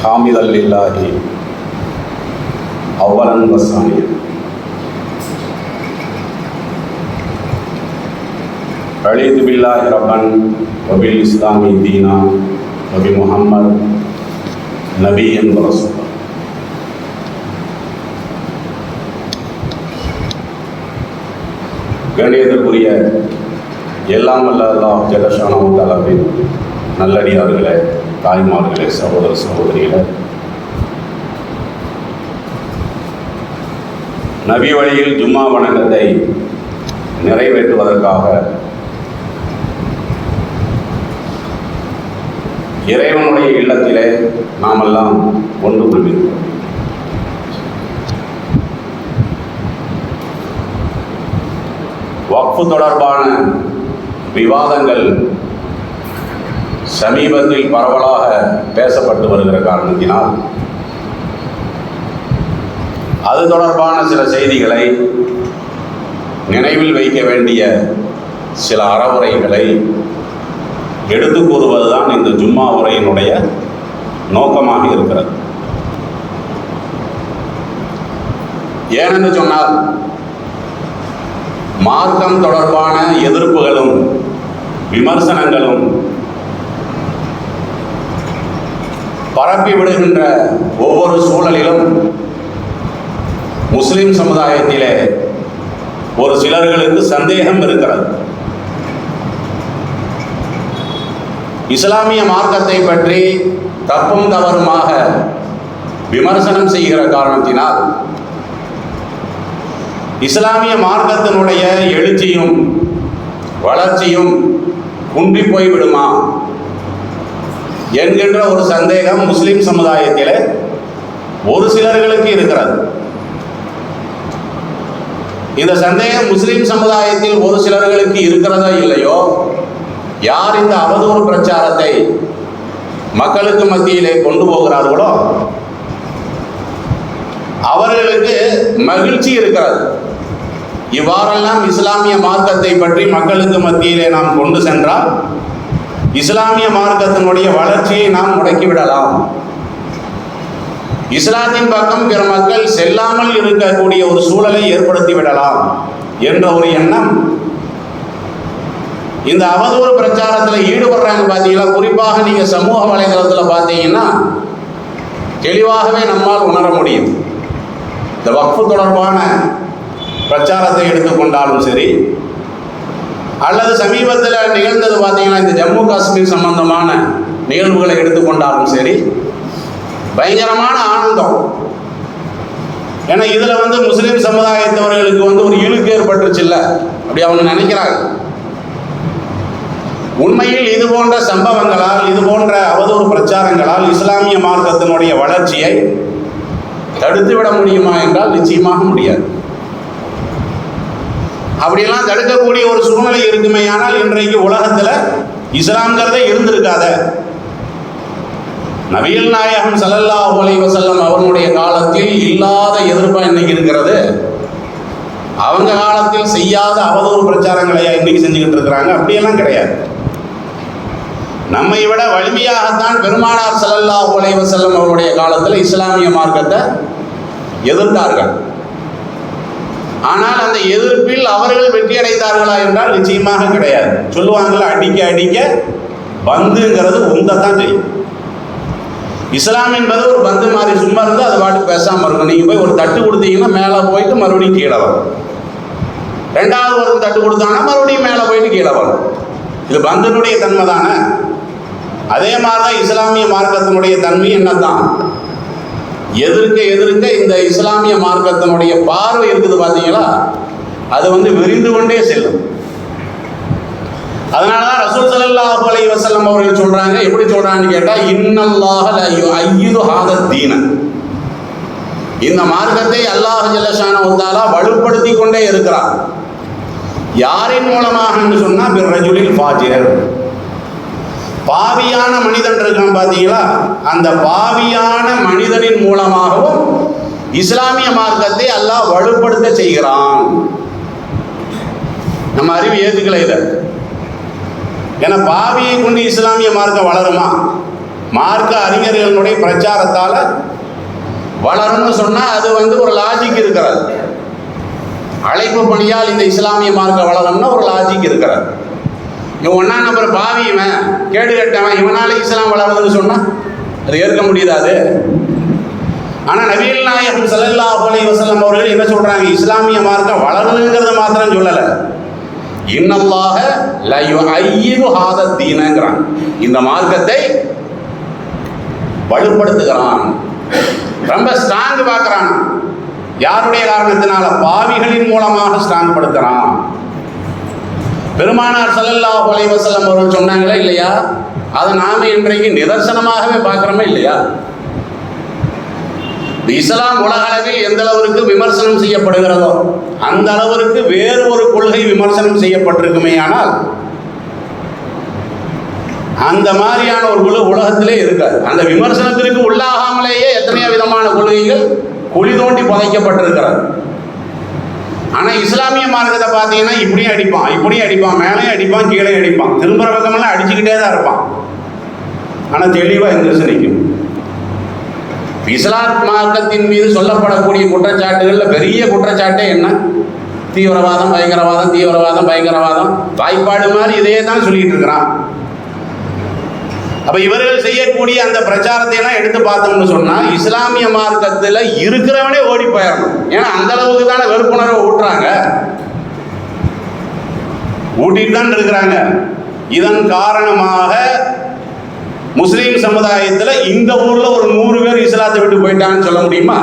ஹாமிதல் லில்லாஹி அவ்வலன் வசானியன். ரலீது பில்லாஹி ரப்பன் வபில் இஸ்லாமி தீனா வபி முஹம்மத் நபியன் ரசூலா. கணியத்திற்குரிய எல்லாம் வல்ல அல்லாஹ் ஜல்லஷானஹு தஆலாவின் நல்லடியார்களே, தாய்மார்களே, சகோதர சகோதரிகளே, நபி வழியில் ஜும்மா வணக்கத்தை நிறைவேற்றுவதற்காக இறைவனுடைய இல்லத்திலே நாமெல்லாம் ஒன்று கொள்கிறோம். வக்ஃபு தொடர்பான விவாதங்கள் சமீபத்தில் பரவலாக பேசப்பட்டு வருகிற காரணத்தினால் அது தொடர்பான சில செய்திகளை, நினைவில் வைக்க வேண்டிய சில அறவுரைகளை எடுத்து கூறுவதுதான் இந்த ஜும்மா உரையினுடைய நோக்கமாக இருக்கிறது. ஏனென்று சொன்னால், மார்க்கம் தொடர்பான எதிர்ப்புகளும் விமர்சனங்களும் பரப்பி விடுகின்ற ஒவ்வொரு சூழலிலும் முஸ்லிம் சமுதாயத்திலே ஒரு சிலர்களுக்கு சந்தேகம் இருக்கிறது. இஸ்லாமிய மார்க்கத்தை பற்றி தப்பும் தவறுமாக விமர்சனம் செய்கிற காரணத்தினால் இஸ்லாமிய மார்க்கத்தினுடைய எழுச்சியும் வளர்ச்சியும் குன்றி போய்விடுமா என்கின்ற ஒரு சந்தேகம் முஸ்லிம் சமுதாயத்தில் ஒரு சிலர்களுக்கு இருக்கிறது. இந்த சந்தேகம் முஸ்லிம் சமுதாயத்தில் ஒரு சிலர்களுக்கு இருக்கிறதோ இல்லையோ, யார் இந்த அவதூறு பிரச்சாரத்தை மக்களுக்கு மத்தியிலே கொண்டு போகிறார்களோ அவர்களுக்கு மகிழ்ச்சி இருக்கிறது. இவ்வாறெல்லாம் இஸ்லாமிய மார்க்கத்தை பற்றி மக்களுக்கு மத்தியிலே நாம் கொண்டு சென்றால் இஸ்லாமிய மார்க்கத்தினுடைய வளர்ச்சியை நாம் முடக்கிவிடலாம், இஸ்லாத்தின் பக்கம் பிற மக்கள் செல்லாமல் இருக்கக்கூடிய ஒரு சூழலை ஏற்படுத்தி விடலாம் என்ற ஒரு எண்ணம் இந்த அவதூறு பிரச்சாரத்தில் ஈடுபடுறாங்க. பார்த்தீங்களா, குறிப்பாக நீங்கள் சமூக வலைதளத்தில் பார்த்தீங்கன்னா தெளிவாகவே நம்மால் உணர முடியும். இந்த வக்ஃபு தொடர்பான பிரச்சாரத்தை எடுத்துக்கொண்டாலும் சரி, அல்லது சமீபத்தில் நிகழ்ந்தது பார்த்தீங்கன்னா இந்த ஜம்மு காஷ்மீர் சம்பந்தமான நிகழ்வுகளை எடுத்துக்கொண்டாலும் சரி, பயங்கரமான ஆனந்தம். ஏன்னா இதில் முஸ்லீம் சமுதாயத்தவர்களுக்கு ஒரு இழுக்கு ஏற்பட்டுருச்சு இல்லை, அப்படி அவங்க நினைக்கிறாங்க. உண்மையில் இது போன்ற சம்பவங்களால், இது போன்ற அவதூறு பிரச்சாரங்களால் இஸ்லாமிய மார்க்கத்தினுடைய வளர்ச்சியை தடுத்து விட முடியுமா என்றால் நிச்சயமாக முடியாது. அப்படியெல்லாம் தடுக்கக்கூடிய ஒரு சூழ்நிலை இருக்குமே ஆனால் இன்றைக்கு உலகத்தில் இஸ்லாம்ங்கிறதே இருந்திருக்காத. நபிகள் நாயகம் ஸல்லல்லாஹு அலைஹி வஸல்லம் அவர்களுடைய காலத்தில் இல்லாத எதிர்ப்பா இன்னைக்கு இருக்கிறது. அவங்க காலத்தில் செய்யாத அவதூறு பிரச்சாரங்களையா இன்னைக்கு செஞ்சுக்கிட்டு இருக்கிறாங்க? அப்படியெல்லாம் கிடையாது. நம்மை விட வலிமையாகத்தான் பெருமானார் ஸல்லல்லாஹு அலைஹி வஸல்லம் அவருடைய காலத்தில் இஸ்லாமிய மார்க்கத்தை எதிர்த்தார்கள். ஆனால் அந்த எதிர்ப்பில் அவர்கள் வெற்றி அடைந்தார்களா என்றால் நிச்சயமாக கிடையாது. சொல்லுவாங்கள்ல, அடிக்க அடிக்க பந்துங்கிறது உந்தத்தான் தெரியும். இஸ்லாம் என்பது ஒரு பந்து மாதிரி, சும்மா இருந்து அது பாட்டு பேசாமல் இருக்கும். நீங்கள் போய் ஒரு தட்டு கொடுத்தீங்கன்னா மேலே போயிட்டு மறுபடியும் கீழே வரும். ரெண்டாவது ஒரு தட்டு கொடுத்தாங்கன்னா மறுபடியும் மேலே போயிட்டு கீழே வரும். இது பந்தினுடைய தன்மை தானே. அதே மாதிரி தான் இஸ்லாமிய மார்க்கத்தினுடைய தன்மை என்னதான், எதிர்க்க எதிர்க்க இந்த இஸ்லாமிய மார்க்கத்தினுடைய பார்வை இருக்குது பார்த்தீங்களா, அது விரிந்து கொண்டே செல்லும். அதனால தான் ரசூல் ஸல்லல்லாஹு அலைஹி வஸல்லம் அவர்கள் சொல்றாங்க. எப்படி சொல்றாங்கன்னு கேட்டால், இன்னல்லாஹ லா யுஅய்யிது ஹாதத் தீன, இந்த மார்க்கத்தை அல்லாஹ் ஜல்லஷானஹு தஆலா வலுப்படுத்தி கொண்டே இருக்கிறார். யாரின் மூலமாக என்று சொன்னால் பிர்ரஜுலில் ஃபாஜிர், பாவியான மனிதன் இருக்கான் பார்த்தீங்களா, அந்த பாவியான மனிதனின் மூலமாகவும் இஸ்லாமிய மார்க்கத்தை அல்லாஹ் வலுப்படுத்த செய்கிறான். நம்ம அறிவு ஏற்றுக்கலை இதை. ஏன்னா பாவியை கொண்டு இஸ்லாமிய மார்க்கம் வளருமா? மார்க்க அறிஞர்களுடைய பிரச்சாரத்தால் வளரும்னு சொன்னால் அது ஒரு லாஜிக் இருக்கிறது. அழைப்பு பணியால் இந்த இஸ்லாமிய மார்க்க வளரும்னா ஒரு லாஜிக் இருக்கிறது. இவன் 1ஆம் நம்பர் பாவி, இவன் கேடு கட்டவன், இவனால இஸ்லாம் வளருதுன்னு சொன்னால் அது ஏற்க முடியாது. ஆனால் நபிகள் நாயகம் ஸல்லல்லாஹு அலைஹி வஸல்லம் அவர்கள் என்ன சொல்றாங்க? இஸ்லாமிய மார்க்கம் வளருதுங்கிறத மாத்திரம் சொல்லலை, இன்னல்லாஹ லா யுஅய்யிது ஹாதா தீனங்கறான், இந்த மார்க்கத்தை வலுப்படுத்துகிறான், ரொம்ப ஸ்ட்ராங் பார்க்கறான். யாருடைய காரணத்தினால? பாவிகளின் மூலமாக ஸ்ட்ராங் படுத்துறான். பெருமானார் ஸல்லல்லாஹு அலைஹி வஸல்லம் அவர்கள் சொன்னாங்களா இல்லையா? அதை நாம இன்றைக்கு நிதர்சனமாகவே பார்க்கிறோமா இல்லையா? இஸ்லாம் உலக அளவில் எந்த அளவிற்கு விமர்சனம் செய்யப்படுகிறதோ அந்த அளவிற்கு வேறு ஒரு கொள்கை விமர்சனம் செய்யப்பட்டிருக்குமே, ஆனால் அந்த மாதிரியான ஒரு குழு உலகத்திலே இருக்காது. அந்த விமர்சனத்திற்கு உள்ளாகாமலேயே எத்தனையோ விதமான கொள்கைகள் குழி தோண்டி புதைக்கப்பட்டிருக்கிறது. ஆனால் இஸ்லாமிய மார்க்கத்தை பார்த்தீங்கன்னா இப்படியும் அடிப்பான், இப்படியும் அடிப்பான், மேலேயும் அடிப்பான், கீழே அடிப்பான், திரும்புற பக்கமெல்லாம் அடிச்சுக்கிட்டே தான் இருப்பான். ஆனால் தெளிவாக எந்திரிச்சு நிற்கும். இஸ்லாம் மார்க்கத்தின் மீது சொல்லப்படக்கூடிய குற்றச்சாட்டுகளில் பெரிய குற்றச்சாட்டே என்ன? தீவிரவாதம், பயங்கரவாதம், தீவிரவாதம், பயங்கரவாதம், வாய்ப்பாடு மாதிரி இதையே தான் சொல்லிட்டு இருக்கிறான். அப்போ இவர்கள் செய்யக்கூடிய அந்த பிரச்சாரத்தை எல்லாம் எடுத்து பார்த்தோம்னு சொன்னால் இஸ்லாமிய மார்க்கத்தில் இருக்கிறவனே ஓடி போயிடணும். ஏன்னா அந்த அளவுக்கு தானே வெறுப்புணர்வை ஊட்டுறாங்க, ஊட்டிட்டு தான் இருக்கிறாங்க. இதன் காரணமாக முஸ்லீம் சமுதாயத்தில் இந்த ஊரில் ஒரு 100 பேர் இஸ்லாத்தை விட்டு போயிட்டான்னு சொல்ல முடியுமா?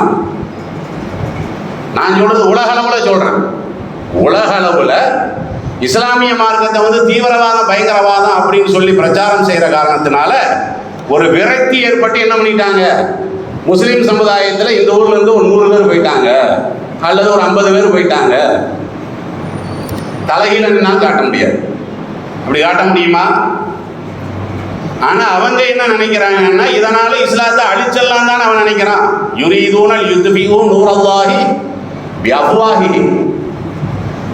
நான் சொல்றது உலக அளவில் சொல்றேன். உலக அளவில் இஸ்லாமிய மார்க்கத்தை தீவிரவாதம், பயங்கரவாதம் அப்படின்னு சொல்லி பிரச்சாரம் செய்கிற காரணத்தினால ஒரு விரக்தி ஏற்பட்டு என்ன பண்ணிட்டாங்க? முஸ்லீம் சமுதாயத்தில் இந்த ஊர்ல இருந்து ஒரு 100 பேர் போயிட்டாங்க, அல்லது ஒரு 50 பேர் போயிட்டாங்க. தலைகீழ நின்னால் காட்ட முடியாது. அப்படி காட்ட முடியுமா? ஆனால் அவங்க என்ன நினைக்கிறாங்கன்னா, இதனால இஸ்லாத்தை அழிச்செல்லாம் தான் அவன் நினைக்கிறான். யுரீதூனல் யுத்ஃபிஊ நூரல்லாஹி பிஅஃவாஹிஹி,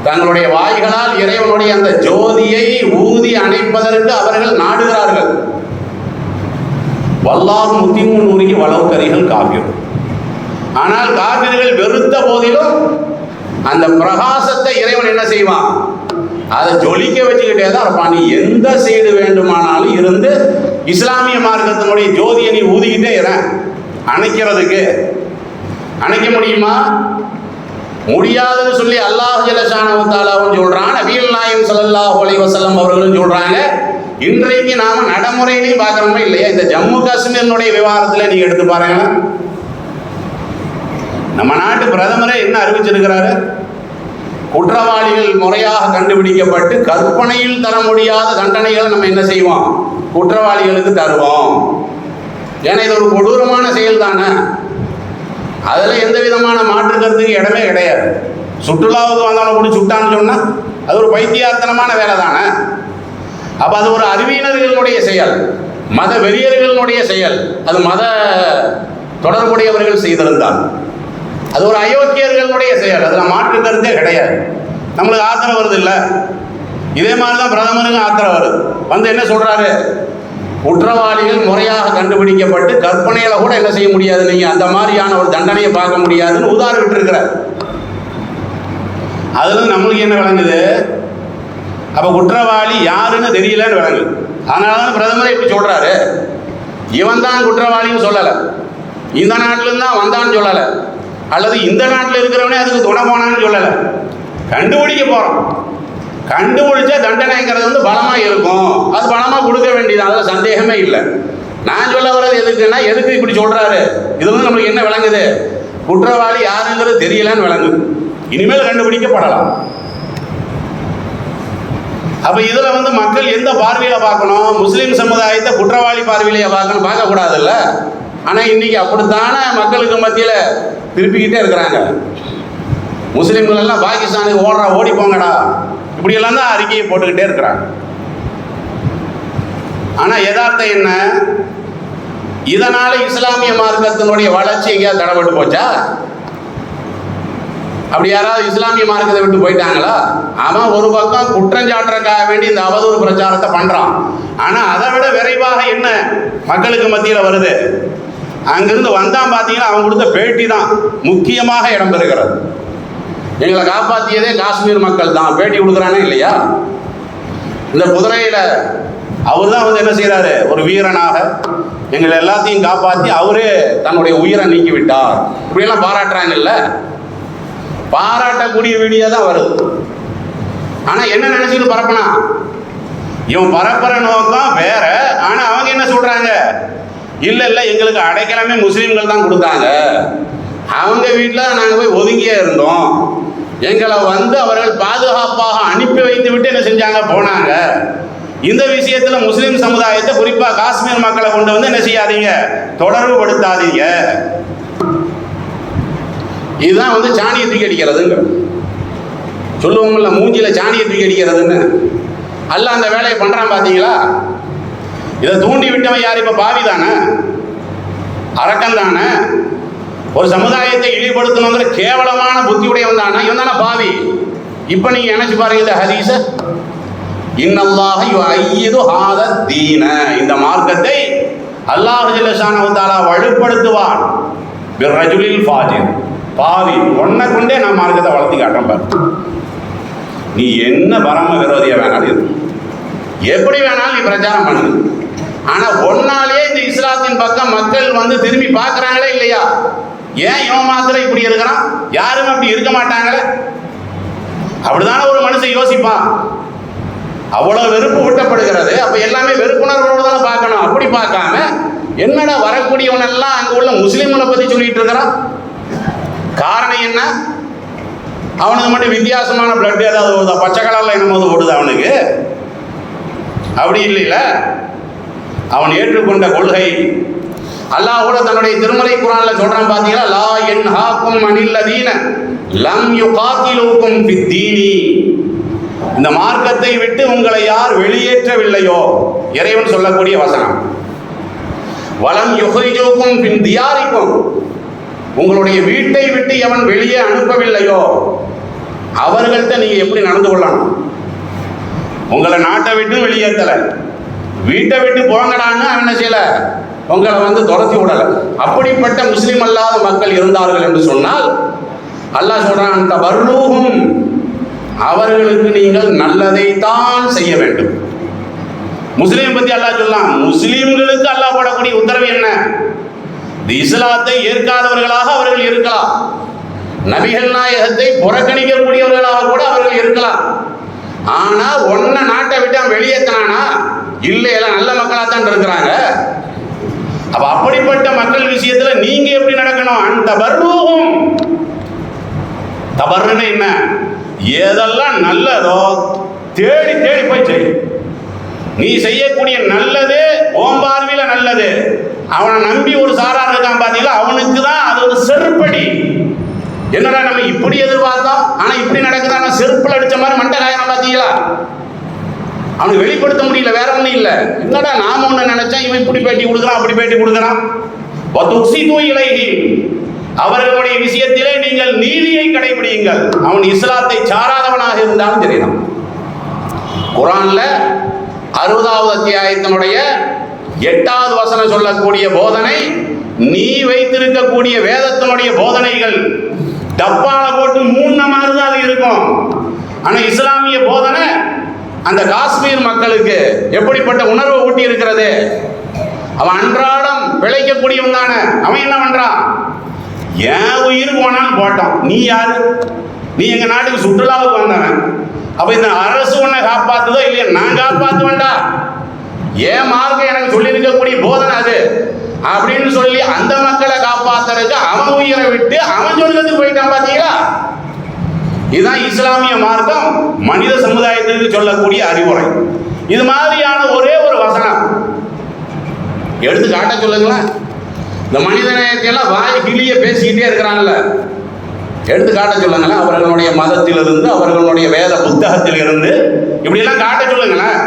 தங்களுடைய வாய்களால் இறைவனுடைய அந்த ஜோதியை ஊதி அணைப்பதற்கு அவர்கள் நாடுகிறார்கள். வல்லாஹு முத்திம்மு நூரிஹி வலவ் கரிஹல் காஃபிர், ஆனால் காஃபிர்கள் வெறுத்த போதிலும் அந்த பிரகாசத்தை இறைவன் என்ன செய்வான்? அதை ஜொலிக்க வச்சுக்கிட்டே தான் இருப்பான். நீ எந்த சைடு வேண்டுமானாலும் இருந்து இஸ்லாமிய மார்க்கத்தினுடைய ஜோதியை நீ ஊதிக்கிட்டே இரு. அணைக்கிறதுக்கு அணைக்க முடியுமா? முடியாதுன்னு சொல்லி அல்லாஹ் ஜல்லஷானஹு தஆலாவும் சொல்றான், நபிகள் நாயகம் ஸல்லல்லாஹு அலைஹி வஸல்லம் அவர்களும் சொல்றாங்க. இன்றைக்கு நாம நடைமுறையிலையும் பார்க்கறோமா இல்லையா? இந்த ஜம்மு காஷ்மீரினுடைய விவகாரத்தில் நீங்க எடுத்து பாருங்க. நம்ம நாட்டு பிரதமரே என்ன அறிவிச்சிருக்கிறாரு? குற்றவாளிகள் முறையாக கண்டுபிடிக்கப்பட்டு கற்பனையில் தர முடியாத தண்டனைகளை நம்ம என்ன செய்வோம்? குற்றவாளிகளுக்கு தருவோம். ஏன்னா இது ஒரு கொடூரமான செயல் தானே, அதில் எந்த விதமான மாற்று கருத்துக்கு இடமே கிடையாது. சுற்றுலாவுக்கு வந்தவனை கூட சுட்டான்னு சொன்னால் அது ஒரு பைத்தியார்த்தனமான வேலை தானே. அப்போ அது ஒரு அறிவியினர்களுடைய செயல், மத வெறியர்களுடைய செயல். அது மத தொடர்புடையவர்கள் செய்திருந்தால் அது ஒரு அயோக்கியர்களுடைய செயல், அதில் மாற்று கருத்தே கிடையாது. நம்மளுக்கு ஆத்திரம் வருது இல்லை? இதே மாதிரி தான் பிரதமருக்கு ஆத்திரம் வருது. என்ன சொல்கிறாரு? குற்றவாளிகள் முறையாக கண்டுபிடிக்கப்பட்டு கற்பனையில கூட என்ன செய்ய முடியாது, நீங்க அந்த மாதிரியான ஒரு தண்டனையை பார்க்க முடியாதுன்னு உதார விட்டுருக்கிறார். அதுல நம்மளுக்கு என்ன விளங்குது? அப்ப குற்றவாளி யாருன்னு தெரியலன்னு விளங்குது. அதனாலதான் பிரதமர் இப்படி சொல்றாரு. இவன் தான் குற்றவாளின்னு சொல்லலை, இந்த நாட்டிலிருந்து தான் வந்தான்னு சொல்லலை, அல்லது இந்த நாட்டில் இருக்கிறவனே அதுக்கு துணை போனான்னு சொல்லலை. கண்டுபிடிக்க போறோம். கண்டுபிடிச்சா தண்டனைங்கிறது பலமா இருக்கும், அது பலமா கொடுக்க வேண்டியது, அதில் சந்தேகமே இல்லை. நான் சொல்ல வர்றது எதுக்குன்னா, எதுக்கு இப்படி சொல்றாரு? இது நம்மளுக்கு என்ன விளங்குது? குற்றவாளி யாருங்கிறது தெரியலன்னு விளங்குது. இனிமேல் கண்டுபிடிக்கப்படலாம். அப்ப இதுல மக்கள் எந்த பார்வையில பார்க்கணும்? முஸ்லீம் சமுதாயத்தை குற்றவாளி பார்வையிலேயே பார்க்கணும், பார்க்க கூடாதுல்ல. ஆனா இன்னைக்கு அப்படித்தான மக்களுக்கு மத்தியில திருப்பிக்கிட்டே இருக்கிறாங்க. முஸ்லீம்கள் எல்லாம் பாகிஸ்தானுக்கு ஓடி போங்கடா, இப்படியெல்லாம் தான் அறிக்கையை போட்டுக்கிட்டே இருக்கிறாங்க. ஆனால் யதார்த்தம் என்ன? இதனால இஸ்லாமிய மார்க்கத்தினுடைய வளர்ச்சி எங்கேயாவது தடைபட்டு போச்சா? அப்படி யாராவது இஸ்லாமிய மார்க்கத்தை விட்டு போயிட்டாங்களா? அவன் ஒரு பக்கம் குற்றஞ்சாட்டுறதுக்காக வேண்டி இந்த அவதூறு பிரச்சாரத்தை பண்றான். ஆனா அதை விட விரைவாக என்ன மக்களுக்கு மத்தியில் வருது? அங்கிருந்து வந்தான் பார்த்தீங்கன்னா அவன் கொடுத்த பேட்டி தான் முக்கியமாக இடம்பெறுகிறது. எங்களை காப்பாற்றியதே காஷ்மீர் மக்கள் தான் பேட்டி கொடுக்குறானே இல்லையா? இந்த குதிரையில அவர் தான் என்ன செய்யறாரு? ஒரு வீரனாக எங்களை எல்லாத்தையும் காப்பாற்றி அவரே தன்னுடைய உயிரை நீக்கி விட்டார். இப்படியெல்லாம் பாராட்டுறாங்கல்ல. பாராட்டக்கூடிய வீடியோ தான் வருது. ஆனா என்ன நினைச்சிட்டு பரப்புனா? இவன் பரப்புற நோக்கம் வேற. ஆனா அவங்க என்ன சொல்றாங்க? இல்ல இல்ல, எங்களுக்கு அடைக்கலமே முஸ்லீம்கள் தான் கொடுத்தாங்க. அவங்க வீட்டில் நாங்கள் போய் ஒதுங்கியே இருந்தோம். எங்களை அவர்கள் பாதுகாப்பாக அனுப்பி வைத்து விட்டு என்ன செஞ்சாங்க? போனாங்க. இந்த விஷயத்துல முஸ்லீம் சமுதாயத்தை குறிப்பா காஷ்மீர் மக்களை கொண்டு என்ன செய்யாதீங்க? தொடர்பு படுத்தாதீங்க. இதுதான் சாணியை தூக்கி அடிக்கிறதுங்க. சொல்லுவோம்ல, மூஞ்சில சாணியை தூக்கி அடிக்கிறதுன்னு. அல்ல அந்த வேலையை பண்றான் பாத்தீங்களா? இதை தூண்டி விட்டவன் யார்? இப்ப பாவி தானே, அரக்கன் தானே. ஒரு சமுதாயத்தை இழிவுபடுத்தணுங்கிற கேவலமான புத்தி உடையவன் தானே, இவன் தானே பாவி. இப்ப நீங்க நினைச்சு பாருங்க இந்த ஹதீஸ. இன்னல்லாஹ யுஅய்யிது ஹாதா தீன, இந்த மார்க்கத்தை அல்லாஹ் ஜல்ல ஷானஹு தஆலா வலுப்படுத்துவான். பிர்ரஜுலில் ஃபாஜிர், பாவி ஒன்னை கொண்டே நான் மார்க்கத்தை வளர்த்தி காட்டுறேன் பாரு. நீ என்ன பரம விரோதியா வேணாலும் இரு, எப்படி வேணாலும் நீ பிரச்சாரம் பண்ணு. ஆனா ஒன்னாலே இந்த இஸ்லாத்தின் பக்கம் மக்கள் திரும்பி பார்க்கறாங்களே இல்லையா? ஏன் இவன் மாத்திரம் இப்படி இருக்கிறான்? யாரும் அப்படி இருக்க மாட்டாங்களே. அப்படிதானே ஒரு மனுஷன் யோசிப்பான். அவ்வளவு வெறுப்பு ஊட்டப்படுகிறது. அப்ப எல்லாமே வெறுப்புணர்வோடு தானே பார்க்கணும். அப்படி பார்க்காம என்னடா வரக்கூடியவன் எல்லாம் அங்க உள்ள முஸ்லிம்களை பத்தி சொல்லிட்டு இருக்கிறான். காரணம் என்ன? அவனுக்கு மட்டும் வித்தியாசமான பிளட் ஏதாவது ஓடுதா? பச்சை கலர்ல என்னமோது ஓடுதா அவனுக்கு? அப்படி இல்லைல்ல. அவன் ஏற்றுக்கொண்ட கொள்கை அல்லாஹ் கூட தன்னுடைய திருமலை குர்ஆன்ல சொல்றான் பாத்தீங்களா? லா யன்ஹாக்கும் அனில்லதீன லம் யுகாத்திலூக்கும் ஃபித்தீனி, இந்த மார்க்கத்தை விட்டு உங்களை யார் வெளியேற்றவில்லையோ, இறைவன் சொல்லக்கூடிய வசனம். வலம் யுஹ்ரிஜூக்கும் மின் தியாரிக்கும், உங்களுடைய வீட்டை விட்டு எவன் வெளியே அனுப்பவில்லையோ அவர்கள்ட்ட நீங்க எப்படி நடந்து கொள்ளணும்? உங்களை நாட்டை விட்டு வெளியேற்றல, வீட்டை விட்டு போங்கடான்னு அவன் என்ன செய்யல? உங்களை துரத்தி விடல. அப்படிப்பட்ட முஸ்லிம் அல்லாத மக்கள் இருந்தார்கள் என்று சொன்னால் அல்லாஹ் சொல்றான், தபர்ரூஹும், அவர்களுக்கு நீங்கள் நல்லதை தான் செய்ய வேண்டும். முஸ்லீம் பத்தி அல்லாஹ் சொல்லலாம். முஸ்லீம்களுக்கு அல்லாஹ் போடக்கூடிய உத்தரவு என்ன? இஸ்லாத்தை ஏற்காதவர்களாக அவர்கள் இருக்கலாம், நபிகள் நாயகத்தை புறக்கணிக்கக்கூடியவர்களாக கூட அவர்கள் இருக்கலாம். ஆனா ஒன்ன நாட்டை விட்டு அவன் வெளியேற்றினானா? இல்ல, எல்லாம் நல்ல மக்களா தான் இருக்கிறாங்க. அப்ப அப்படிப்பட்ட மக்கள் விஷயத்துல நீங்க எப்படி நடக்கணும்? அந்த தபர்ரூஹும், தபர்ருன்னு என்ன? ஏதெல்லாம் நல்லதோ தேடி தேடி போய் செய். நீ செய்யக்கூடிய நல்லது ஓம்பார்வையில நல்லது. அவனை நம்பி ஒரு சாரார் இருக்கான் பாத்தீங்களா? அவனுக்கு தான் அது ஒரு செருப்படி. என்னடா நம்ம இப்படி எதிர்பார்த்தோம், ஆனா இப்படி நடக்குதா? செருப்புல அடிச்ச மாதிரி மண்டை காயணும் பாத்தீங்களா? அவனுக்கு வெளிப்படுத்த முடியல, வேற ஒன்றும் இல்லை. என்னடா நாம ஒன்று நினைச்சா இவன் இப்படி பேட்டி கொடுக்குறான், அப்படி பேட்டி கொடுக்குறான். அவர்களுடைய விஷயத்திலே நீங்கள் நீதியை கடைபிடியுங்கள். அவன் இஸ்லாத்தை சாராதவனாக இருந்தாலும் தெரியணும். குர்ஆன்ல 60வது அத்தியாயத்தினுடைய 8வது வசனம் சொல்லக்கூடிய போதனை, நீ வைத்திருக்கக்கூடிய வேதத்தினுடைய போதனைகள் டப்பால போட்டு மூணு மாதிரி அது இருக்கும். ஆனா இஸ்லாமிய போதனை அந்த காஷ்மீர் மக்களுக்கு எப்படிப்பட்ட உணர்வை ஊட்டி இருக்கிறது? அவன் அன்றாடம் பிழைக்கக்கூடியவன் தானே. அவன் என்ன பண்றான்? என் உயிர் போனாலும் போட்டான், நீ யாரு? நீ எங்க நாட்டுக்கு சுற்றுலாவுக்கு வந்தவன். அப்ப இந்த அரசு உன்னை காப்பாத்துதோ இல்லையா? நான் காப்பாத்துவேன்டா, ஏன் மார்க்கம் எனக்கு சொல்லி இருக்கக்கூடிய போதனை அது அப்படின்னு சொல்லி அந்த மக்களை காப்பாத்துறதுக்கு அவன் உயிரை விட்டு அவன் சொல்றதுக்கு போயிட்டான் பாத்தீங்களா? இதுதான் இஸ்லாமிய மார்க்கம் மனித சமுதாயத்திற்கு சொல்லக்கூடிய அறிவுரை. இது மாதிரியான ஒரே ஒரு வசனம் எடுத்து காட்ட சொல்லுங்களேன். இந்த மனித நேயத்தை எல்லாம் வாய் கிளிய பேசிக்கிட்டே இருக்கிறாங்கல்ல, எடுத்து காட்ட சொல்லுங்களேன். அவர்களுடைய மதத்திலிருந்து, அவர்களுடைய வேத புத்தகத்திலிருந்து இப்படி எல்லாம் காட்ட சொல்லுங்களேன்.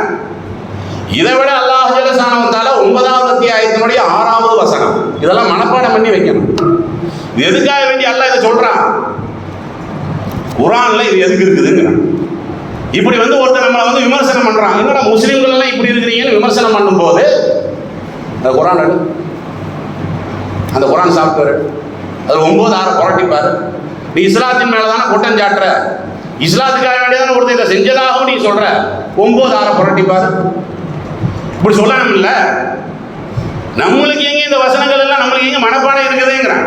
இதை விட அல்லாஹ் ஜல்ல ஷானஹு தஆலா 9வது அத்தியாயத்தினுடைய 6வது வசனம், இதெல்லாம் மனப்பாடம் பண்ணி வைக்கணும். இது எதுக்காக வேண்டி அல்லாஹ் இதை சொல்றான்? குர்ஆன்ல இது எதுக்கு இருக்குதுங்கிறான். இப்படி வந்து ஒருத்தர் நம்மளை வந்து விமர்சனம் பண்றான். என்னடா முஸ்லீம்கள் எல்லாம் இப்படி இருக்கிறீங்கன்னு விமர்சனம் பண்ணும்போது அந்த குர்ஆன் அந்த குர்ஆன் சாஃப்ட்வேர் அது 9:6 புரட்டிப்பாரு. நீ இஸ்லாத்தின் மேலதான குற்றம் சாட்டுற, இஸ்லாத்துக்காக வேண்டியதான ஒருத்தர் இதை செஞ்சதாகவும் நீ சொல்ற, 9:6 புரட்டிப்பாரு. இப்படி சொல்லணும் இல்ல. நம்மளுக்கு எங்க இந்த வசனங்கள் எல்லாம் நம்மளுக்கு எங்க மனப்பாடம் இருக்குதுங்கிறான்.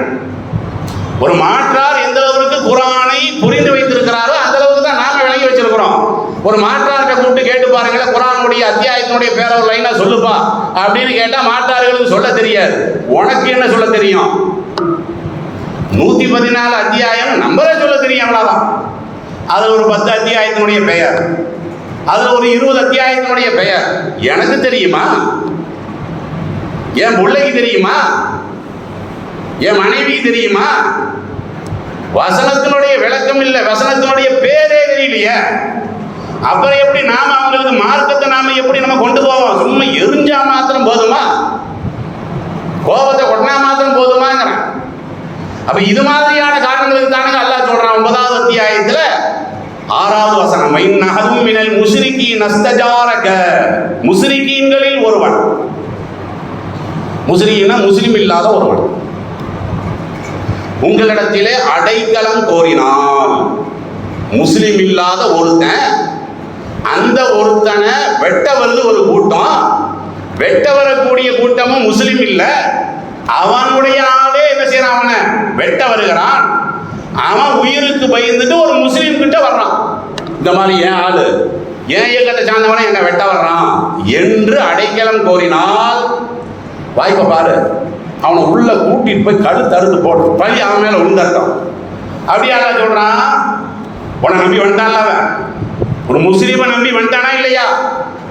ஒரு மாற்றார் எந்த அளவுக்கு குர்ஆனை புரிந்து வைத்திருக்கிறாரோ அந்த அளவுக்கு தான் நாம விளங்கி வச்சிருக்கிறோம். ஒரு மாற்றார்கிட்ட கூப்பிட்டு கேட்டு பாருங்களேன், குர்ஆனுடைய அத்தியாயத்தினுடைய பேர ஒரு லைனா சொல்லுப்பா அப்படின்னு கேட்டா மாற்றார்களுக்கு சொல்ல தெரியாது. உனக்கு என்ன சொல்ல தெரியும்? 114 அத்தியாயம் நம்பரே சொல்ல தெரியும், அவ்வளவுதான். அதுல ஒரு 10 அத்தியாயத்தினுடைய பெயர், அதுல ஒரு 20 அத்தியாயத்தினுடைய பெயர் எனக்கு தெரியுமா? என் பிள்ளைக்கு தெரியுமா? என் மனைவி தெரியுமா? வசனத்தினுடைய விளக்கம் இல்லை, வசனத்தினுடைய பேரே தெரியலையே. அப்புறம் எப்படி நாம அவங்களுக்கு மார்க்கத்தை நாம எப்படி நம்ம கொண்டு போவோம்? சும்மா எரிஞ்சா மாத்திரம் போதுமா? கோபத்தை கொட்டினா மாத்திரம் போதுமாங்கிறான். அப்ப இது மாதிரியான காரணங்களுக்கு தானுங்க அல்லாஹ் சொல்றான் 9வது அத்தியாயத்துல 6வது வசனம், இன்னஹதும் மினல் முஸ்ரிகீன் அஸ்தஜாரக. முஸ்ரிகீன்களில் ஒருவன், முஸ்ரிகீனா முஸ்லிம் இல்லாத ஒருவன் உங்களிடத்திலே அடைக்கலம் கோரினால், முஸ்லிம் இல்லாத ஒருத்தன், அந்த ஒருத்தனை வெட்ட வருது ஒரு கூட்டம், வெட்ட வரக்கூடிய கூட்டமும் முஸ்லிம் இல்ல, அவனுடைய ஆளே என்ன செய்யறான்? அவனை வெட்ட வருகிறான். அவன் உயிருக்கு பயந்துட்டு ஒரு முஸ்லீம் கிட்ட வர்றான். இந்த மாதிரி என் ஆளு, என் இயக்கத்தை சார்ந்தவனை என்ன வெட்ட வர்றான் என்று அடைக்கலம் கோரினால், வாய்ப்பை பாரு, அவனை உள்ள கூட்டிட்டு போய் கழுத்து அறுத்து போட்டு பழி அவன் மேல உண்டர்த்தம். அப்படியே அல்லாஹ் சொல்றான், உன்னை நம்பி வந்துட்டான்ல அவன், ஒரு முஸ்லீமை நம்பி வந்துட்டானா இல்லையா?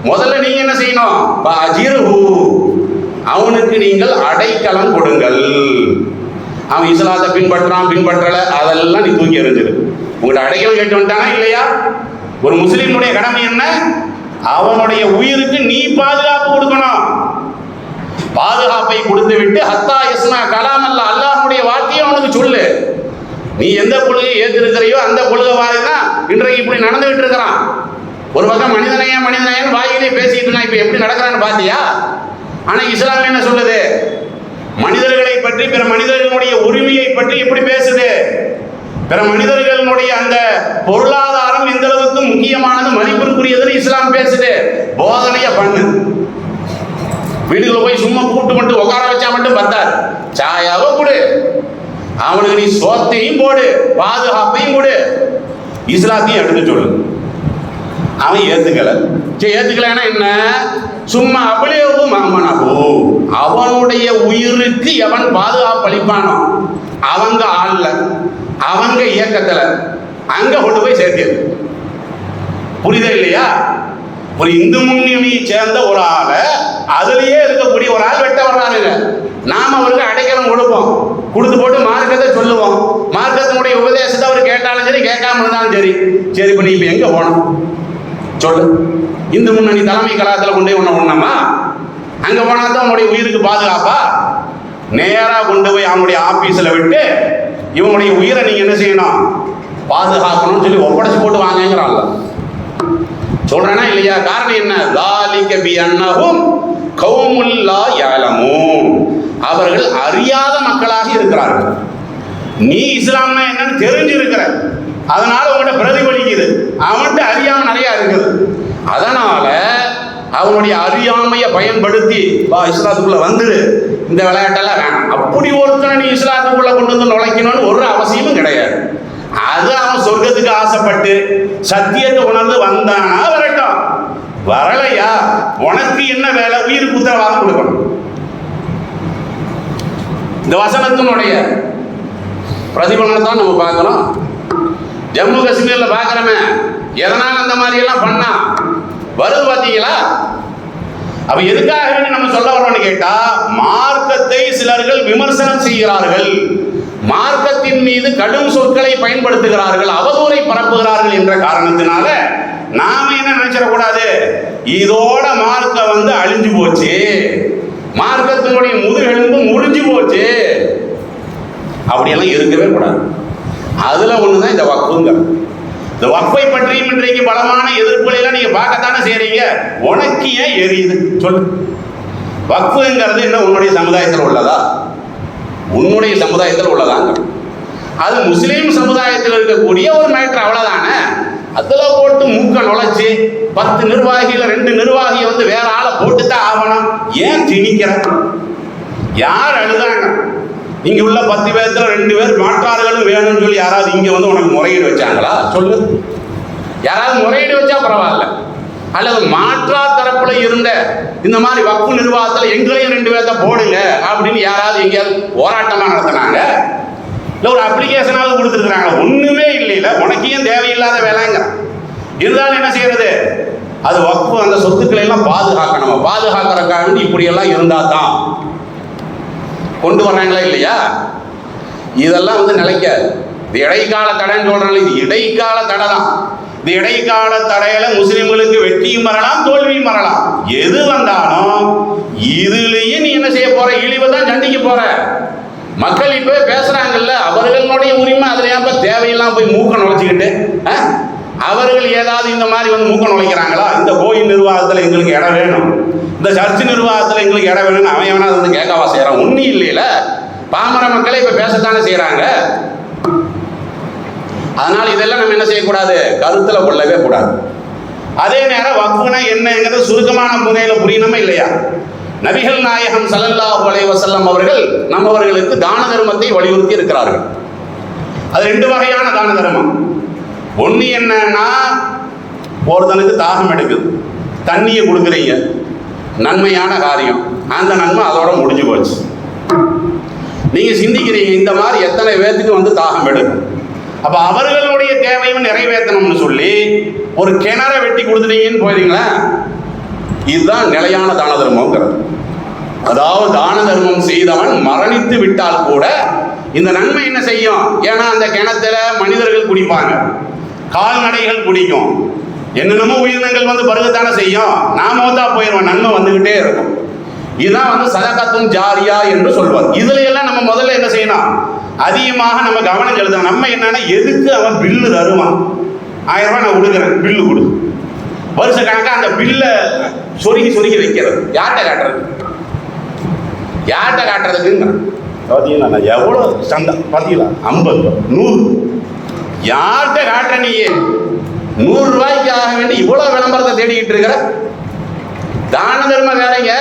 முதல்ல நீங்க என்ன செய்யணும்? பாஜிருஹு, அவனுக்கு நீங்கள் அடைக்கலம் கொடுங்கள். அவன் இஸ்லாத்தை பின்பற்றல, அதெல்லாம் நீ தூக்கி எறிஞ்சிரு. உங்கள்கிட்ட அடைக்கலம் கேட்டு வந்துட்டானா இல்லையா? ஒரு முஸ்லீமுடைய கடமை என்ன? அவனுடைய உயிருக்கு நீ பாதுகாப்பு கொடுக்கணும். பாதுகாப்பை கொடுத்து விட்டு ஹத்தா யஸ்மா கலாம் அல்லாஹ், அல்லாஹ்வுடைய வார்த்தையை அவனுக்கு சொல்லு. நீ எந்த கொள்கையை ஏற்றிருக்கிறையோ அந்த கொள்கை வாரி தான் இன்றைக்கு இப்படி நடந்துகிட்டு இருக்கிறான். ஒரு பக்கம் மனிதனையன் வாயிலே பேசிட்டு இருக்கான். இப்ப எப்படி நடக்கிறான்னு பாத்தியா? ஆனா இஸ்லாம் என்ன சொல்லுது? மனிதர்களை பற்றி, பிற மனிதர்களுடைய உரிமையை பற்றி எப்படி பேசுது? பிற மனிதர்களுடைய அந்த பொருளாதாரம் எந்த அளவுக்கு முக்கியமானது, மதிப்பிற்குரியதுன்னு இஸ்லாம் பேசுது. போதனைய பண்ணு. வீடுகளை போய் சும்மா கூப்பிட்டு மட்டும் உட்கார வச்சா மட்டும் பத்தாது. சாயாவை கொடு, அவனுக்கு நீ சோத்தையும் போடு, பாதுகாப்பையும் கொடு, இஸ்லாத்தையும் எடுத்து சொல்லு. அவன் ஏத்துக்கல. சரி, ஏத்துக்கலன்னா என்ன? சும்மா அபலேவு மாமனபோ, அவனுடைய உயிருக்கு எவன் பாதுகாப்பு அளிப்பானோ அவங்க ஆள்ல, அவங்க இயக்கத்துல அங்க கொண்டு போய் சேர்த்தியது. புரியுதா இல்லையா? ஒரு இந்து முன்னணியை சேர்ந்த ஒரு ஆளை, அதுலயே இருக்கக்கூடிய ஒரு ஆள் வெட்ட வர்றாருங்க. நாம அவருக்கு அடைக்கலம் கொடுப்போம், கொடுத்து போட்டு மார்க்கத்தை சொல்லுவோம். மார்க்கத்தினுடைய உபதேசத்தை அவர் கேட்டாலும் சரி, கேட்காம இருந்தாலும் சரி. சரி, இப்ப நீ இப்ப எங்க போனோம் சொல்லு? இந்து முன்னணி தலைமை கழகத்தில் கொண்டு போய் ஒண்ணாமா? அங்க போனா தான் அவனுடைய உயிருக்கு பாதுகாப்பா? நேரா கொண்டு போய் அவனுடைய ஆபீஸ்ல விட்டு இவனுடைய உயிரை நீங்க என்ன செய்யணும்? பாதுகாக்கணும்னு சொல்லி ஒப்படைச்சு போட்டு வாங்கங்கிறான்ல. சொல்றேனா இல்லையா? காரணம் என்ன? ذَلِكَ بِأَنَّهُمْ قَوْمٌ لَا يَعْلَمُونَ, அவர்கள் அறியாத மக்களாக இருக்கிறார்கள். நீ இஸ்லாம்னா என்னன்னு தெரிஞ்சிருக்கிற, அதனால உங்கள்கிட்ட பிரதிபலிக்குது. அவன்கிட்ட அறியாம நிறைய இருக்குது. அதனால அவனுடைய அறியாமையை பயன்படுத்தி வா இஸ்லாத்துக்குள்ள வந்துரு, இந்த விளையாட்டெல்லாம் வேணாம். அப்படி ஒருத்தனை நீ இஸ்லாத்துக்குள்ள கொண்டு வந்து நுழைக்கணும்னு ஒரு அவசியமும் கிடையாது. அது அவன் சொர்க்கத்துக்கு ஆசைப்பட்டு சத்தியத்தை உணர்ந்து வந்தானா வரட்டும், வரலையா உனக்கு என்ன வேலை? உயிருக்கு உத்தரவாதம் கொடுக்கணும். இந்த வசனத்தினுடைய பிரதிபலனத்தை நம்ம பார்க்கணும். ஜம்மு காஷ்மீர்ல பார்க்கிறோமே, எதனால அந்த மாதிரி எல்லாம் பண்ணா வருது பார்த்தீங்களா? அப்ப எதுக்காக நம்ம சொல்ல வரோம்னு கேட்டா, மார்க்கத்தை சிலர்கள் விமர்சனம் செய்கிறார்கள், மார்க்கத்தின் மீது கடும் சொற்களை பயன்படுத்துகிறார்கள், அவதூறை பரப்புகிறார்கள் என்ற காரணத்தினால நாம என்ன நினைச்சிடக்கூடாது? இதோட மார்க்கம் வந்து அழிஞ்சு போச்சு, மார்க்கத்தினுடைய முதுகெலும்பு முறிஞ்சு போச்சு, அப்படியெல்லாம் இருக்கவே கூடாது. அதுல ஒண்ணுதான் இந்த வக்ஃபுங்க. இந்த வக்ஃபை பற்றியும் இன்றைக்கு பலமான எதிர்ப்புகளை எல்லாம் நீங்க பார்க்கத்தானே செய்றீங்க. உனக்கு ஏன் எரியுது சொல்லு? வக்ஃபுங்கிறது என்ன உன்னுடைய சமுதாயத்தில் உள்ளதா? உன்னுடைய சமுதாயத்தில் உள்ளதாங்க. அது முஸ்லீம் சமுதாயத்தில் இருக்கக்கூடிய ஒரு மேட்டர், அவ்வளவுதானே. அதுல போட்டு மூக்க நுழைச்சு 10 நிர்வாகிகள் 2 நிர்வாகியை வந்து வேற ஆளை போட்டுத்தான் ஆகணும். ஏன் திணிக்கிற? யார் அழுதாங்க? இங்க உள்ள 10 பேர்த்துல 2 பேர் மாற்றார்களும் வேணும்னு சொல்லி யாராவது இங்க வந்து உனக்கு முறையீடு வச்சாங்களா சொல்லு? யாராவது முறையீடு வச்சா பரவாயில்ல, அல்லது மாற்றா தரப்புல இருந்த இந்த மாதிரி வக்ஃபு நிர்வாகத்தில் எங்களையும் 2 பேர்த்த போடுங்க அப்படின்னு யாராவது எங்கேயாவது போராட்டமா நடத்தினாங்க? இல்லை ஒரு அப்ளிகேஷனாவது கொடுத்துருக்குறாங்க? ஒண்ணுமே இல்லையில. உனக்கு ஏன் தேவையில்லாத வேலைங்க இருந்தாலும் என்ன செய்யறது? அது வக்ஃபு அந்த சொத்துக்களை எல்லாம் பாதுகாக்கணும். பாதுகாக்கிறக்காக இப்படியெல்லாம் இருந்தா தான் கொண்டு வர்றாங்களா இல்லையா? இதெல்லாம் வந்து நிலைக்காது. இது இடைக்கால தடைன்னு சொல்றாங்க. இது இடைக்கால தடை தான். இந்த இடைக்கால தடையில முஸ்லிம்களுக்கு வெற்றியும் வரலாம், தோல்வியும் வரலாம். எது வந்தாலும் இதுலயே நீ என்ன செய்ய போற? இழிவை தான் சந்திக்க போற. மக்கள் இப்ப பேசுறாங்கல்ல, அவர்களுடைய உரிமை. அதுல ஏன் தேவையெல்லாம் போய் மூக்க நுழைச்சிக்கிட்டு அவர்கள் ஏதாவது இந்த மாதிரி வந்து மூக்க நுழைக்கிறாங்களா? இந்த கோயில் நிர்வாகத்தில் எங்களுக்கு இடம் வேணும், இந்த சர்ச் நிர்வாகத்தில் எங்களுக்கு இடம் வேணும்னு அவன் எவனா வந்து கேட்கவா செய்யறான்? ஒன்னும் இல்லையில. பாமர மக்களை இப்ப பேசத்தானே செய்யறாங்க. அதனால இதெல்லாம் நம்ம என்ன செய்யக்கூடாது? கருத்துல கொள்ளவே கூடாது. அதே நேரம் வக்ஃபுனா என்னங்கிறது சுருக்கமான முறையில் புரியணுமா இல்லையா? நபிகள் நாயகம் ஸல்லல்லாஹு அலைஹி வஸல்லம் அவர்கள் நம்மவர்களுக்கு தான தர்மத்தை வலியுறுத்தி இருக்கிறார்கள். அது 2 வகையான தான தர்மம். ஒன்று என்னன்னா, ஒருத்தனுக்கு தாகம் எடுக்குது, தண்ணியை கொடுக்குறீங்க, நன்மையான காரியம், அந்த நன்மை அதோட முடிஞ்சு போச்சு. நீங்க சிந்திக்கிறீங்க இந்த மாதிரி எத்தனை பேர்த்துக்கு வந்து தாகம் எடுக்கும், அப்ப அவர்களுடைய தேவையும் நிறைவேற்றணும்னு சொல்லி ஒரு கிணற வெட்டி கொடுத்துட்டீங்கன்னு போயிருங்களா? இதுதான் நிலையான தான தர்மம்ங்கிறது. அதாவது தான தர்மம் செய்தவன் மரணித்து விட்டால் கூட இந்த நன்மை என்ன செய்யும்? ஏன்னா அந்த கிணத்துல மனிதர்கள் குடிப்பாங்க, கால்நடைகள் குடிக்கும், என்னென்னமோ உயிரினங்கள் வந்து பருகத்தானே செய்யும். நாம வந்தா போயிடுவோம், நன்மை வந்துகிட்டே இருக்கும். இதுதான் வந்து சதகத்தும் ஜாரியா என்று சொல்வார். இதுல எல்லாம் நம்ம முதல்ல என்ன செய்யணும்? அதிகமாக நம்ம கவனம் செலுத்தணும். நம்ம என்னன்னா, எதுக்கு அவன் பில்லு தருவான்? 1000 ரூபாய் நான் கொடுக்குறேன், பில்லு கொடு. வருஷ கணக்கா அந்த பில்ல சொருகி சொருகி வைக்கிறது. யார்கிட்ட காட்டுறது? யார்கிட்ட காட்டுறதுக்குங்க? பார்த்தீங்களா எவ்வளோ சண்டை? பார்த்தீங்களா 50 100 யார்கிட்ட காட்டுற? நீ 100 ரூபாய்க்கு ஆக வேண்டி இவ்வளோ விளம்பரத்தை தேடிக்கிட்டு இருக்கிற? தான தர்மம் வேலைங்க.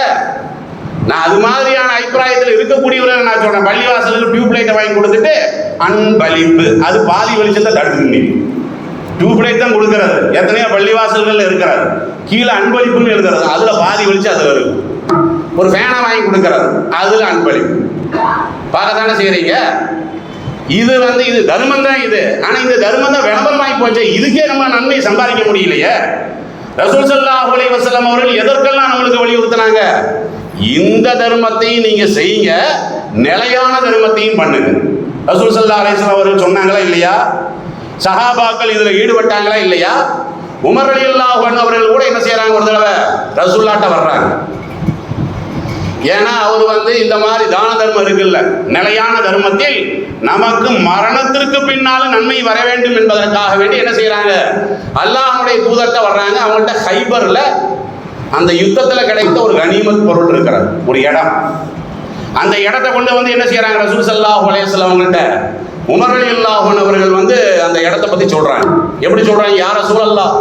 நான் அது மாதிரியான அபிப்பிராயத்தில் இருக்கக்கூடியவரை நான் சொல்றேன். பள்ளிவாசலுக்கு டியூப் லைட்டை வாங்கி கொடுத்துட்டு அன்பளிப்பு, அது பாதி வெளிச்சத்தை தடுத்து. டியூப் லைட் தான் கொடுக்கறது. எத்தனையோ பள்ளிவாசல்கள் இருக்கிறது, கீழே அன்பளிப்புன்னு எழுதுறது, அதுல பாதி வெளிச்சம் அது வரும். ஒரு ஃபேனை வாங்கி கொடுக்கறது, அதுல அன்பளிப்பு. பார்க்கத்தானே செய்யறீங்க. இது வந்து இது தர்மம் தான் இது. ஆனா இந்த தர்மம் தான் விளம்பரமாகி போச்சு. இதுக்கே நம்ம நன்மை சம்பாதிக்க முடியலையே. ரசூல் ஸல்லல்லாஹு அலைஹி வஸல்லம் அவர்கள் எதற்கெல்லாம் நம்மளுக்கு வலியுறுத்தினாங்க? இந்த தர்மத்தையும் நீங்க செய்யுங்க, நிலையான தர்மத்தையும் பண்ணுங்க. ரசூல் ஸல்லல்லாஹு அலைஹி வஸல்லம் அவர்கள் சொன்னாங்களா இல்லையா? சஹாபாக்கள் இதுல ஈடுபட்டாங்களா இல்லையா? உமர் ரலியல்லாஹு அன்ஹு அவர்கள் கூட என்ன செய்யறாங்க? ஒரு தடவை ரசூலுல்லாஹ்ட்ட வர்றாங்க. ஏன்னா அவர் வந்து இந்த மாதிரி தான தர்மம் இருக்குல்ல, நிலையான தர்மத்தில் நமக்கு மரணத்திற்கு பின்னாலும் நன்மை வர வேண்டும் என்பதற்காக வேண்டி என்ன செய்யறாங்க? அல்லாஹ்வுடைய தூதர்கிட்ட வர்றாங்க. அவங்கள்ட்ட ஹைபர்ல அந்த யுத்தத்துல கிடைத்த ஒரு கனிமத் பொருள் இருக்கிறது, ஒரு இடம். அந்த இடத்தை கொண்டு வந்து என்ன செய்யறாங்க? ரசூல் ஸல்லல்லாஹு அலைஹி வஸல்லம் அவங்கள்ட்ட உமர் ரலியல்லாஹு அன்ஹு அவர்கள் வந்து அந்த இடத்தை பத்தி சொல்றாங்க. எப்படி சொல்றாங்க? யா ரசூலல்லாஹ்,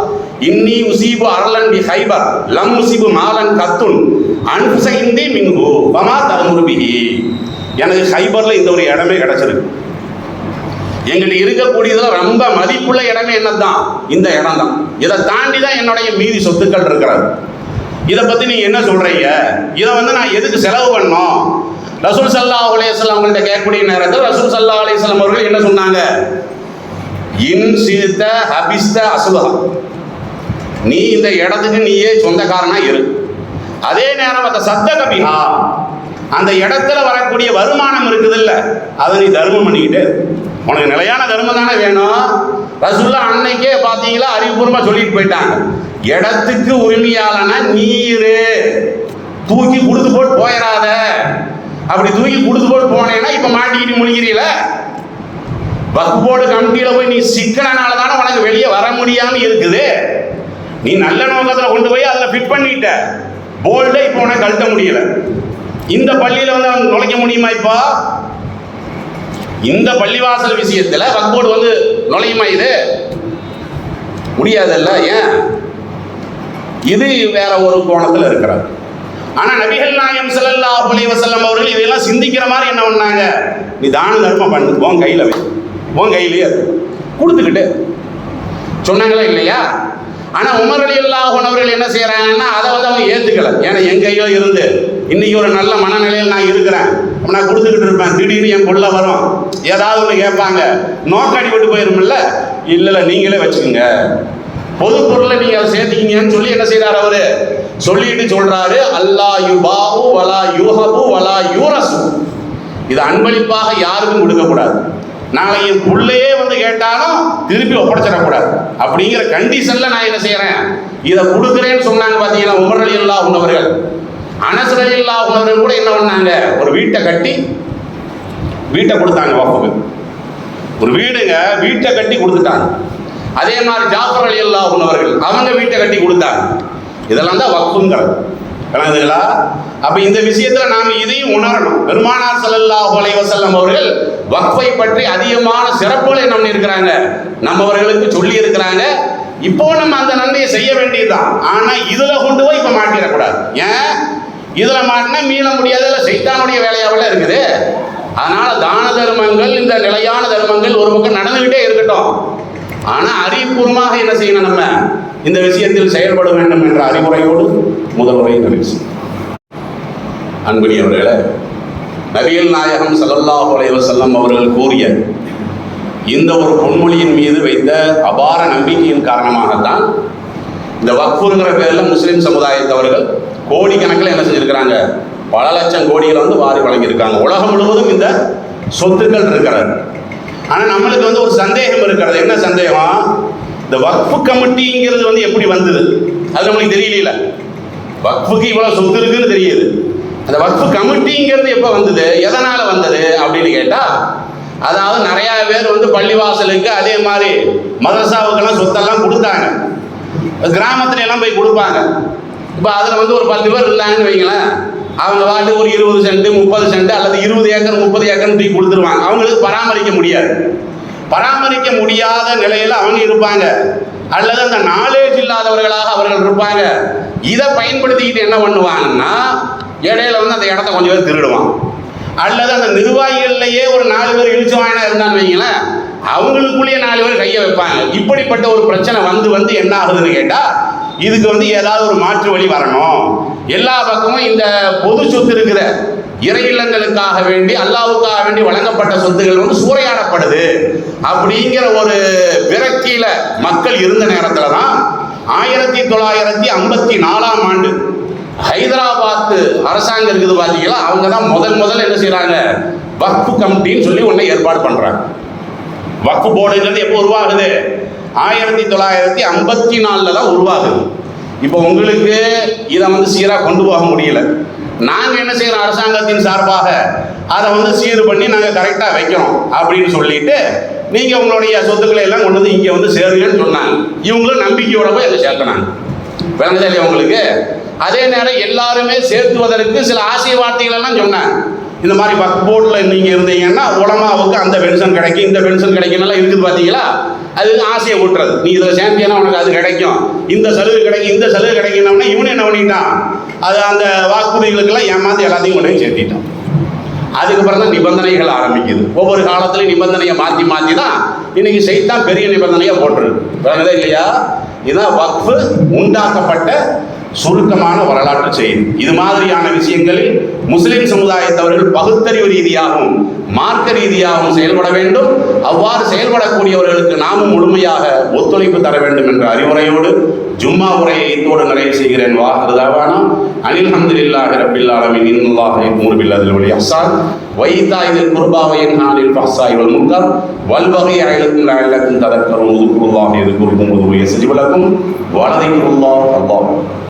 இன்னி உசீபு அரலன் பி ஹைபர் லம் உசீபு மாலன் கத்துன் அன்ஃபுஸ இந்தி மின்ஹு ஃபமா தஅமுரு பிஹி. எனக்கு ஹைபர்ல இந்த ஒரு இடமே கிடைச்சிருக்கு. எங்களுக்கு இருக்கக்கூடியதுல ரொம்ப மதிப்புள்ள இடமே என்னதான்? இந்த இடம் தான். இதை தாண்டி தான் என்னுடைய மீதி சொத்துக்கள் இருக்கிறது. இதை பத்தி நீங்க என்ன சொல்றீங்க? இதை வந்து நான் எதுக்கு செலவு பண்ணோம்? ரசூல் ஸல்லல்லாஹு அலைஹி வஸல்லம் அவங்கள்ட்ட கேட்கக்கூடிய நேரத்தில் ரசூல் ஸல்லல்லாஹு அலைஹி வஸல்லம் அவர்கள் என்ன சொன்னாங்க? இன் சித்த ஹபிஸ்த அஸ்லஹ, நீ இந்த இடத்துக்கு நீயே சொந்தக்காரனா இரு. அதே நேரம் அந்த சத்தக பிஹா, அந்த இடத்துல வரக்கூடிய வருமானம் இருக்குது இல்ல, அதை நீ தர்மம் பண்ணிக்கிட்டு. உனக்கு நிலையான தர்மம் தானே வேணும். ரசூலுல்லாஹ் அன்னைக்கே பாத்தீங்களா அறிவுபூர்வமா சொல்லிட்டு போயிட்டாங்க, இடத்துக்கு உரிமையாளனா நீரு, தூக்கி கொடுத்து போட்டு போயிடாத. அப்படி தூக்கி கொடுத்து போட்டு போனேன்னா இப்ப மாட்டிக்கிட்டு முழிக்கிறீல. வக்ஃப் போர்டு கமிட்டியில போய் நீ சிக்கனனால தானே உனக்கு வெளியே வர முடியாம இருக்குது. நீ நல்ல நோக்கத்தில் கொண்டு போய் அதில் ஃபிட் பண்ணிட்ட போல்டை இப்போ உனக்கு கழட்ட முடியல. இந்த பள்ளியில் வந்து அவன் நுழைக்க முடியுமா? இப்போ இந்த பள்ளிவாசல் விஷயத்தில் வக்ஃப் போர்டு வந்து நுழையுமா? இது முடியாதல்ல. ஏன்? இது வேற ஒரு கோணத்தில் இருக்கிறார். ஆனால் நபிகள் நாயகம் ஸல்லல்லாஹு அலைஹி வஸல்லம் அவர்கள் இதெல்லாம் சிந்திக்கிற மாதிரி என்ன பண்ணாங்க? நீ தான தர்மம் பண்ணு, உன் கையில் வை, உன் கையிலேயே கொடுத்துக்கிட்டு சொன்னாங்களா இல்லையா? ஆனால் உமர் ரலியல்லாஹு அன்ஹு அவர்கள் என்ன செய்கிறாங்கன்னா அதை வந்து அவங்க ஏற்றுக்கலை. ஏன்னா என் கையில் இருந்து இன்னைக்கு ஒரு நல்ல மனநிலையில் நான் இருக்கிறேன், நான் கொடுத்துக்கிட்டு இருப்பேன், திடீர்னு என் கொள்ள வரும், ஏதாவது ஒன்று கேட்பாங்க, நோக்காடி விட்டு போயிருமில்ல. இல்லை நீங்களே வச்சுக்கோங்க, பொது பொருளை நீங்கள் அதை சேர்த்துக்கிங்கன்னு சொல்லி என்ன செய்கிறார் அவரு? சொல்லிட்டு சொல்றாரு, அல்லா யுபாஹு வலா யூஹபு வலா யூரசு. இது அன்பளிப்பாக யாருக்கும் கொடுக்கக்கூடாது. நாளை என் பிள்ளையே வந்து கேட்டாலும் திருப்பி ஒப்படைச்சிடக்கூடாது. அப்படிங்கிற கண்டிஷன்ல நான் என்ன செய்யறேன்? இதை கொடுக்குறேன்னு சொன்னாங்க. பார்த்தீங்கன்னா உமர் ரலியல்லாஹு அன்ஹு அவர்கள், அனஸ் ரலியல்லாஹு அன்ஹு அவர்கள் கூட என்ன பண்ணாங்க? ஒரு வீட்டை கட்டி வீட்டை கொடுத்தாங்க வக்ஃபுக்கு. ஒரு வீடுங்க, வீட்டை கட்டி கொடுத்துட்டாங்க. அதே மாதிரி ஜாஃபர் ரலியல்லாஹு அன்ஹு அவர்கள் அவங்க வீட்டை கட்டி கொடுத்தாங்க. இதெல்லாம் தான் வக்ஃபுங்கிறது. விளங்குதுங்களா? அப்ப இந்த விஷயத்துல நாம இதையும் உணரணும். பெருமானார் ஸல்லல்லாஹு அலைஹி வஸல்லம் அவர்கள் வக்ஃபை பற்றி அதிகமான சிறப்புகளை நம்ம இருக்கிறாங்க, நம்மவர்களுக்கு சொல்லி இருக்கிறாங்க. இப்போ நம்ம அந்த நன்மையை செய்ய வேண்டியதுதான். ஆனா இதுல கொண்டு போய் இப்ப மாட்டிடக்கூடாது. ஏன்? இதுல மாட்டினா மீள முடியாத சைத்தானுடைய வேலையாவில் இருக்குது. அதனால தான தர்மங்கள், இந்த நிலையான தர்மங்கள் ஒரு பக்கம் நடந்துகிட்டே இருக்கட்டும். ஆனா அறிவுபூர்வமாக என்ன செய்யணும்? நம்ம இந்த விஷயத்தில் செயல்பட வேண்டும் என்ற அறிவுரையோடு முதல் உரை நிறைவு. அன்புரியவர்களே, நபிகள் நாயகம் ஸல்லல்லாஹு அலைஹி வஸல்லம் அவர்கள் கூறிய இந்த ஒரு பொன்மொழியின் மீது வைத்த அபார நம்பிக்கையின் காரணமாகத்தான் இந்த வக்ஃபுங்கிற பேரில் முஸ்லிம் சமுதாயத்தவர்கள் கோடிக்கணக்கில் என்ன செஞ்சிருக்கிறாங்க? பல லட்சம் கோடிகளை வந்து வாரி வழங்கியிருக்காங்க. உலகம் முழுவதும் இந்த சொத்துக்கள் இருக்கிறது. ஆனால் நம்மளுக்கு வந்து ஒரு சந்தேகம் இருக்கிறது. என்ன சந்தேகம்? இந்த வக்ஃபு கமிட்டிங்கிறது வந்து எப்படி வந்தது? அது நம்மளுக்கு தெரியல. வக்ஃபுக்கு இவ்வளோ சொத்து இருக்குன்னு தெரியுது. அந்த வக்ஃபு கமிட்டிங்கிறது எப்போ வந்தது, எதனால் வந்தது அப்படின்னு கேட்டால், அதாவது நிறையா பேர் வந்து பள்ளிவாசலுக்கு அதே மாதிரி மதரசாவுக்கெல்லாம் சொத்தெல்லாம் கொடுத்தாங்க. கிராமத்துல எல்லாம் போய் கொடுப்பாங்க. இப்போ அதில் வந்து ஒரு 10 பேர் இருந்தாங்கன்னு வைங்களேன், அவங்க வாட்டு ஒரு 20 சென்ட் 30 சென்ட் அல்லது 20 ஏக்கர் 30 ஏக்கர் தூக்கி கொடுத்துருவாங்க. அவங்களுக்கு பராமரிக்க முடியாது. பராமரிக்க முடியாத நிலையில் அவங்க இருப்பாங்க. அல்லது அந்த நாலேஜ் இல்லாதவர்களாக அவர்கள் இருப்பாங்க. இதை பயன்படுத்திக்கிட்டு என்ன பண்ணுவாங்கன்னா, இடையில வந்து அந்த இடத்த கொஞ்சம் பேர் திருடுவான். அல்லது அந்த நிர்வாகிகள்லையே ஒரு 4 பேர் இழிச்சு வாங்கினா இருந்தான்னு வைங்களேன், அவங்களுக்குள்ளேயே 4 பேர் கையை வைப்பாங்க. இப்படிப்பட்ட ஒரு பிரச்சனை வந்து என்ன ஆகுதுன்னு கேட்டால், இதுக்கு வந்து ஏதாவது ஒரு மாற்று வழி வரணும். எல்லா பக்கமும் இந்த பொது சொத்து இருக்கிற இறை இல்லங்களுக்காக வேண்டி, அல்லாஹ்வுக்காக வேண்டி வழங்கப்பட்ட சொத்துக்கள் வந்து சூறையாடப்படுது அப்படிங்கிற ஒரு விரக்தியில மக்கள் இருந்த நேரத்தில் தான் 1954ஆம் ஆண்டு ஹைதராபாத் அரசாங்கம் இருக்குது பார்த்தீங்களா, அவங்க தான் முதல்ல என்ன செய்யறாங்க? வக்ஃபு கமிட்டின்னு சொல்லி ஒன்றை ஏற்பாடு பண்றாங்க. வக்ஃபு போர்டுங்கிறது எப்போ உருவாகுது? 1954 தான் உருவாகுது. இப்போ உங்களுக்கு இதை வந்து சீராக கொண்டு போக முடியல. நாங்கள் என்ன செய்யறோம்? அரசாங்கத்தின் சார்பாக அதை வந்து சீர் பண்ணி நாங்கள் கரெக்டாக வைக்கிறோம் அப்படின்னு சொல்லிட்டு நீங்கள் உங்களுடைய சொத்துக்களை எல்லாம் கொண்டு வந்து இங்கே வந்து சேருங்கன்னு சொன்னாங்க. இவங்களும் நம்பிக்கையோட போய் அதை சேர்த்தனாங்க. விளங்குதா இல்லையா உங்களுக்கு? அதே நேரம் எல்லாருமே சேர்த்துவதற்கு சில ஆசை வார்த்தைகள் எல்லாம் சொன்னாங்க. இந்த மாதிரி வக்ஃப் போர்டில் நீங்கள் இருந்தீங்கன்னா உலமாவுக்கு அந்த பென்ஷன் கிடைக்கும், இந்த பென்ஷன் கிடைக்கும்லாம் இருக்குது பார்த்தீங்களா, அது ஆசையை ஊட்டுறது. நீ இதில் சேர்ந்தீங்கன்னா உனக்கு அது கிடைக்கும், இந்த சலுகை கிடைக்கும், இந்த சலுகை கிடைக்கணும்னா இவனு என்ன பண்ணிட்டான்? அது அந்த வாக்குறுதிகளுக்கெல்லாம் ஏமாந்து எல்லாத்தையும் கொண்டு போய் சேர்த்திட்டான். அதுக்கப்புறம் தான் நிபந்தனைகள் ஆரம்பிக்குது. ஒவ்வொரு காலத்திலையும் நிபந்தனையை மாற்றி தான் இன்னைக்கு சைத்தான் பெரிய நிபந்தனையாக போட்டுருக்கு. விளங்குதா இல்லையா? இதுதான் வக்ஃபு உண்டாக்கப்பட்ட சுருக்கமான வரலாற்று செய்தி. இது மாதிரியான விஷயங்களில் முஸ்லிம் சமுதாயத்தவர்கள் பகுத்தறிவு ரீதியாகவும் மார்க்க ரீதியாகவும் செயல்பட வேண்டும். அவ்வாறு செயல்படக்கூடியவர்களுக்கு நாமும் முழுமையாக ஒத்துழைப்பு தர வேண்டும் என்ற அறிவுரையோடு ஜும்மா உரையை இதோடு நிறைவு செய்கிறேன். வாஹிருதாவானா அனில் ஹம்துலில்லாஹி ரப்பில் ஆலமீன். இன்னல்லாஹ யஅமுரு பில் அத்லி வல் இஹ்சான் வ ஈதாஇ தில் குர்பா வ யன்ஹா அனில் ஃபஹ்ஷாஇ வல் முன்கர் வல் பகி யஇதுக்கும் லஅல்லக்கும் ததக்கரூன். உذ்குருல்லாஹ யذ்குருக்கும் வ யஸ்தஜிபு லக்கும் வ லதிக்ருல்லாஹி அக்பர்.